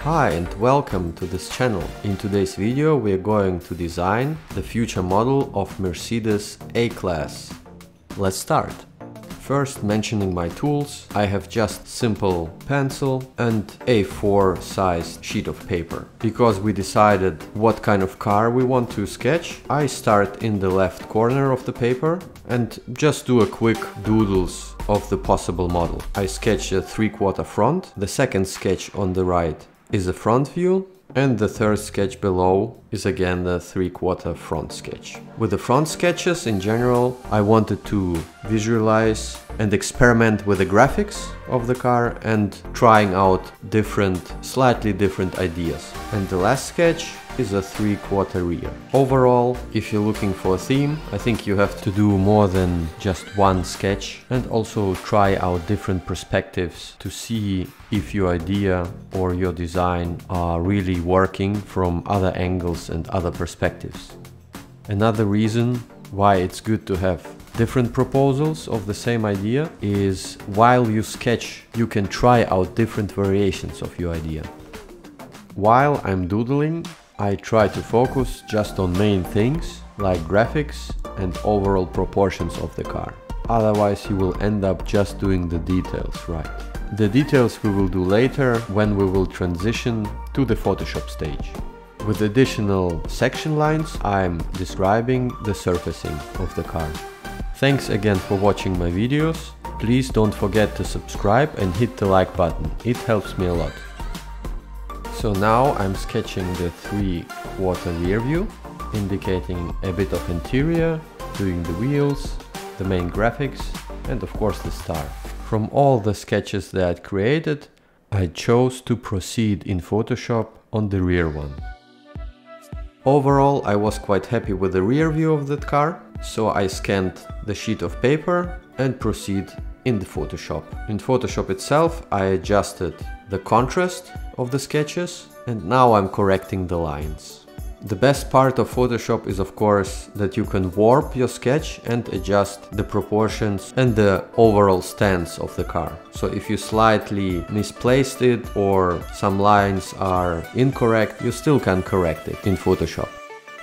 Hi and welcome to this channel. In today's video we are going to design the future model of Mercedes A-Class. Let's start. First, mentioning my tools, I have just simple pencil and A4 sized sheet of paper. Because we decided what kind of car we want to sketch, I start in the left corner of the paper and just do a quick doodles of the possible model. I sketch a 3/4 front, the second sketch on the right is a front view, and the third sketch below is again the 3/4 front sketch. With the front sketches in general, I wanted to visualize and experiment with the graphics of the car and trying out slightly different ideas. And the last sketch is a 3/4 rear. Overall, if you're looking for a theme, I think you have to do more than just one sketch and also try out different perspectives to see if your idea or your design are really working from other angles and other perspectives. Another reason why it's good to have different proposals of the same idea is while you sketch, you can try out different variations of your idea. While I'm doodling, I try to focus just on main things like graphics and overall proportions of the car. Otherwise you will end up just doing the details, right? The details we will do later when we will transition to the Photoshop stage. With additional section lines, I'm describing the surfacing of the car. Thanks again for watching my videos. Please don't forget to subscribe and hit the like button. It helps me a lot. So now I'm sketching the 3/4 rear view, indicating a bit of interior, doing the wheels, the main graphics, and of course the star. From all the sketches that I created, I chose to proceed in Photoshop on the rear one. Overall, I was quite happy with the rear view of that car, so I scanned the sheet of paper and proceed in the Photoshop. In Photoshop itself, I adjusted the contrast of the sketches and now I'm correcting the lines. The best part of Photoshop is of course that you can warp your sketch and adjust the proportions and the overall stance of the car. So if you slightly misplaced it or some lines are incorrect, you still can correct it in Photoshop.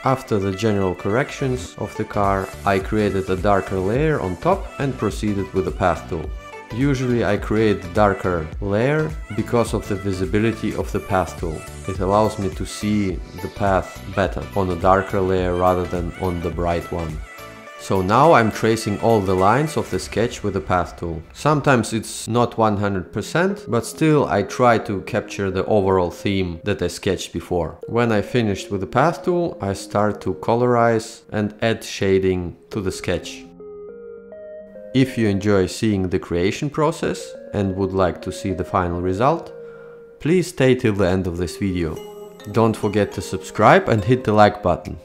After the general corrections of the car, I created a darker layer on top and proceeded with the path tool. Usually I create a darker layer because of the visibility of the path tool. It allows me to see the path better on a darker layer rather than on the bright one. So now I'm tracing all the lines of the sketch with the path tool. Sometimes it's not 100%, but still I try to capture the overall theme that I sketched before. When I finished with the path tool, I start to colorize and add shading to the sketch. If you enjoy seeing the creation process and would like to see the final result, please stay till the end of this video. Don't forget to subscribe and hit the like button.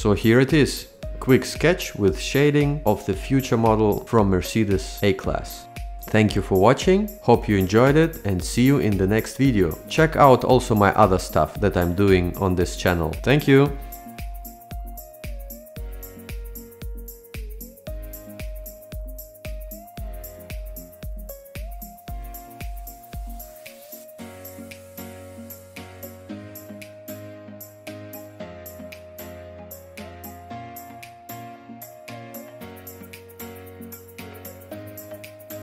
So here it is, quick sketch with shading of the future model from Mercedes A-Class. Thank you for watching, hope you enjoyed it and see you in the next video. Check out also my other stuff that I'm doing on this channel. Thank you!